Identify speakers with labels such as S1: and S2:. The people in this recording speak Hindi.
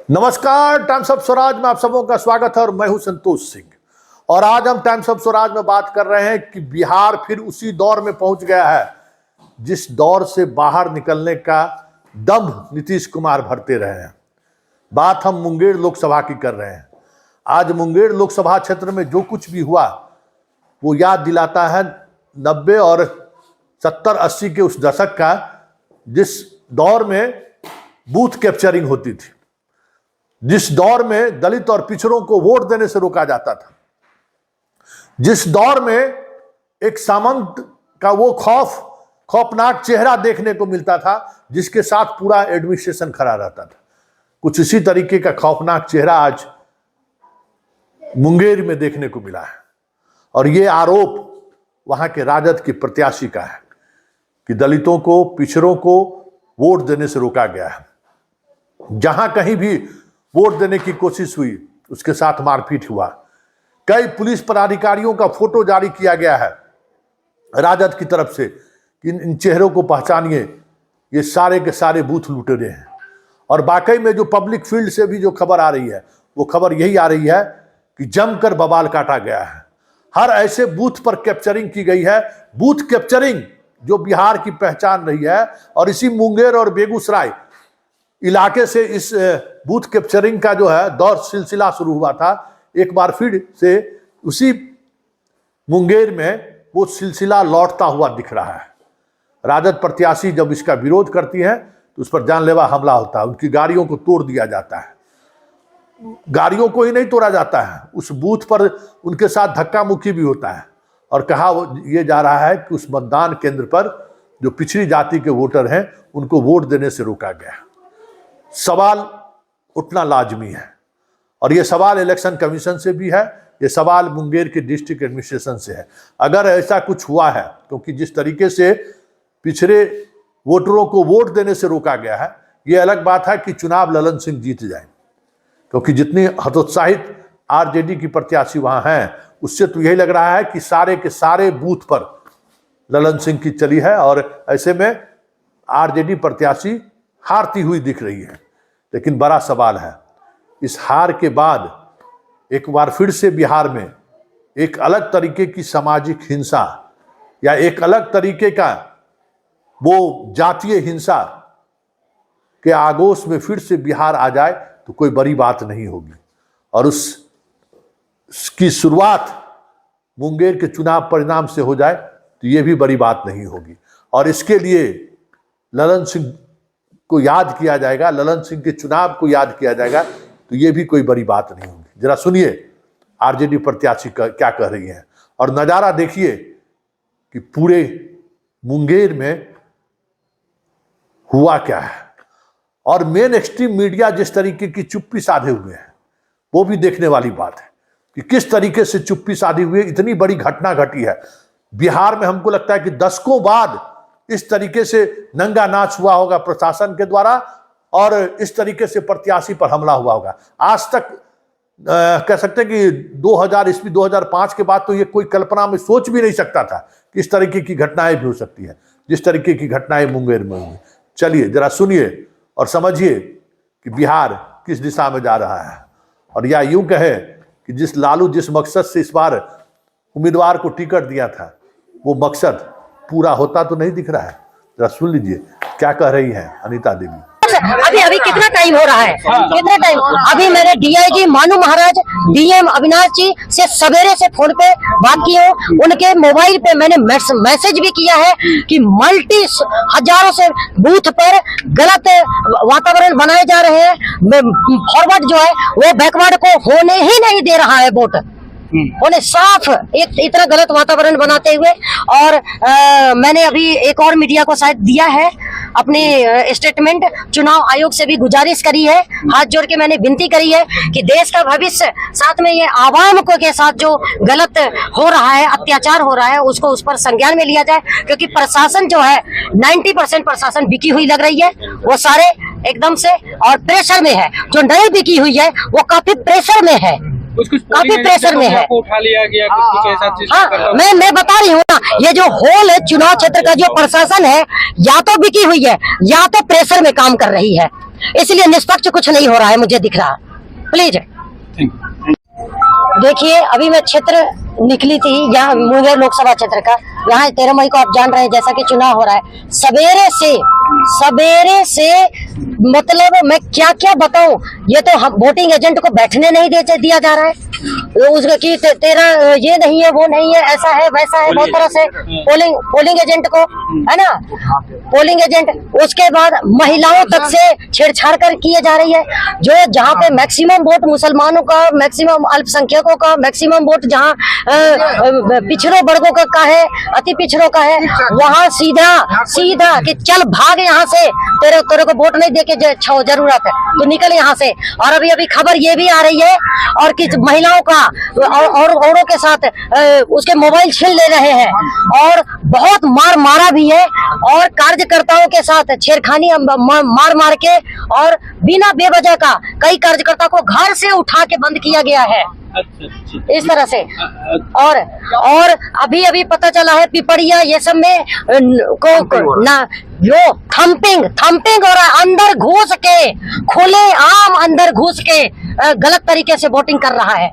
S1: नमस्कार, टाइम्स ऑफ स्वराज में आप सबों का स्वागत है और मैं हूं संतोष सिंह। और आज हम टाइम्स ऑफ स्वराज में बात कर रहे हैं कि बिहार फिर उसी दौर में पहुंच गया है जिस दौर से बाहर निकलने का दम नीतीश कुमार भरते रहे हैं। बात हम मुंगेर लोकसभा की कर रहे हैं। आज मुंगेर लोकसभा क्षेत्र में जो कुछ भी हुआ वो याद दिलाता है 90 और 70-80 के उस दशक का, जिस दौर में बूथ कैप्चरिंग होती थी, जिस दौर में दलित और पिछड़ों को वोट देने से रोका जाता था, जिस दौर में एक सामंत का वो खौफनाक चेहरा देखने को मिलता था जिसके साथ पूरा एडमिनिस्ट्रेशन खड़ा रहता था। कुछ इसी तरीके का खौफनाक चेहरा आज मुंगेर में देखने को मिला है। और ये आरोप वहां के राजद के प्रत्याशी का है कि दलितों को, पिछड़ों को वोट देने से रोका गया है। जहां कहीं भी वोट देने की कोशिश हुई उसके साथ मारपीट हुआ। कई पुलिस पदाधिकारियों का फोटो जारी किया गया है राजद की तरफ से कि इन चेहरों को पहचानिए, ये सारे के सारे बूथ लुटेरे हैं। और वाकई में जो पब्लिक फील्ड से भी जो खबर आ रही है वो खबर यही आ रही है कि जमकर बवाल काटा गया है। हर ऐसे बूथ पर कैप्चरिंग की गई है। बूथ कैप्चरिंग जो बिहार की पहचान रही है, और इसी मुंगेर और बेगूसराय इलाके से इस बूथ कैप्चरिंग का जो है दौर सिलसिला शुरू हुआ था। एक बार फिर से उसी मुंगेर में वो सिलसिला लौटता हुआ दिख रहा है। राजद प्रत्याशी जब इसका विरोध करती हैं तो उस पर जानलेवा हमला होता है। उनकी गाड़ियों को तोड़ दिया जाता है। गाड़ियों को ही नहीं तोड़ा जाता है, उस बूथ पर उनके साथ धक्का मुक्की भी होता है। और कहा यह जा रहा है कि उस मतदान केंद्र पर जो पिछड़ी जाति के वोटर हैं उनको वोट देने से रोका गया। सवाल उठना लाजमी है, और ये सवाल इलेक्शन कमीशन से भी है, ये सवाल मुंगेर के डिस्ट्रिक्ट एडमिनिस्ट्रेशन से है। अगर ऐसा कुछ हुआ है, क्योंकि जिस तरीके से पिछड़े वोटरों को वोट देने से रोका गया है, ये अलग बात है कि चुनाव ललन सिंह जीत जाए, क्योंकि जितनी हतोत्साहित आरजेडी की प्रत्याशी वहां हैं उससे तो यही लग रहा है कि सारे के सारे बूथ पर ललन सिंह की चली है। और ऐसे में आरजेडी प्रत्याशी हारती हुई दिख रही है। लेकिन बड़ा सवाल है, इस हार के बाद एक बार फिर से बिहार में एक अलग तरीके की सामाजिक हिंसा या एक अलग तरीके का वो जातीय हिंसा के आगोश में फिर से बिहार आ जाए तो कोई बड़ी बात नहीं होगी। और उसकी शुरुआत मुंगेर के चुनाव परिणाम से हो जाए तो ये भी बड़ी बात नहीं होगी। और इसके लिए ललन सिंह को याद किया जाएगा, ललन सिंह के चुनाव को याद किया जाएगा, तो ये भी कोई बड़ी बात नहीं होगी। जरा सुनिए आरजेडी प्रत्याशी क्या कह रही हैं और नजारा देखिए कि पूरे मुंगेर में हुआ क्या है। और मेन एक्सट्रीम मीडिया जिस तरीके की चुप्पी साधे हुए हैं वो भी देखने वाली बात है कि किस तरीके से चुप्पी साधी हुई। इतनी बड़ी घटना घटी है बिहार में, हमको लगता है कि दशकों बाद इस तरीके से नंगा नाच हुआ होगा प्रशासन के द्वारा, और इस तरीके से प्रत्याशी पर हमला हुआ होगा। आज तक कह सकते हैं कि 2000 ईस्वी 2005 के बाद तो ये कोई कल्पना में सोच भी नहीं सकता था कि इस तरीके की घटनाएं भी हो सकती है जिस तरीके की घटनाएं मुंगेर में हुई। चलिए जरा सुनिए और समझिए कि बिहार किस दिशा में जा रहा है। और या यूं कहे कि जिस लालू जिस मकसद से इस बार उम्मीदवार को टिकट दिया था वो मकसद पूरा होता तो नहीं दिख रहा है। जरा सुन लीजिए क्या कह रही हैं अनीता देवी।
S2: अभी कितना टाइम हो रहा है, कितना टाइम। अभी मैंने डीआईजी मानू महाराज, डीएम अविनाश जी से सवेरे से फोन पे बात की हूँ। उनके मोबाइल पे मैंने मैसेज भी किया है कि हजारों से बूथ पर गलत वातावरण बनाए जा रहे हैं। फॉरवर्ड जो है वो बैकवर्ड को होने ही नहीं दे रहा है वोट, उन्हें साफ एक इतना गलत वातावरण बनाते हुए। और मैंने अभी एक और मीडिया को शायद दिया है अपनी स्टेटमेंट, चुनाव आयोग से भी गुजारिश करी है, हाथ जोड़ के मैंने विनती करी है कि देश का भविष्य, साथ में ये आवाम को के साथ जो गलत हो रहा है, अत्याचार हो रहा है, उसको उस पर संज्ञान में लिया जाए। क्योंकि प्रशासन जो है 90% प्रशासन बिकी हुई लग रही है, वो सारे एकदम से और प्रेशर में है। जो नहीं बिकी हुई है वो काफी प्रेशर में है, काफी प्रेशर में है।
S3: उठा लिया गया कुछ ऐसा चीज।
S2: हाँ, मैं बता रही हूँ ना, ये जो होल है चुनाव क्षेत्र का जो प्रशासन है, या तो बिकी हुई है या तो प्रेशर में काम कर रही है। इसलिए निष्पक्ष कुछ नहीं हो रहा है, मुझे दिख रहा। प्लीज देखिए, अभी मैं क्षेत्र निकली थी यहाँ मुंगेर लोकसभा क्षेत्र का। यहाँ 13 मई को आप जान रहे हैं जैसा कि चुनाव हो रहा है। सवेरे से मतलब मैं क्या क्या बताऊं, ये तो हम वोटिंग एजेंट को बैठने नहीं दिया जा रहा है। उसका कि तेरा ये नहीं है, वो नहीं है, ऐसा है वैसा है, बहुत तरह से पोलिंग एजेंट को, है ना, पोलिंग एजेंट। उसके बाद महिलाओं तक से छेड़छाड़ कर किए जा रही है। जो जहाँ पे मैक्सिमम वोट मुसलमानों का, मैक्सिमम अल्पसंख्यकों का, मैक्सिमम वोट जहाँ पिछड़ों वर्गों का है, अति पिछड़ों का है, वहाँ सीधा कि चल भाग यहाँ से, तेरे को वोट नहीं देके जरूरत है तो निकल यहाँ से। और अभी खबर ये भी आ रही है और कि महिलाओं का और औरों के साथ उसके मोबाइल छीन ले रहे हैं और बहुत मारा भी है और कार्यकर्ताओं के साथ छेड़खानी मार के और बिना बेवजह का कई कार्यकर्ता को घर से उठा के बंद किया गया है इस तरह से। और अभी पता चला है पिपरिया ये सब में जो थम्पिंग और अंदर घुस के, खुले आम अंदर घुस के गलत तरीके से वोटिंग कर रहा है।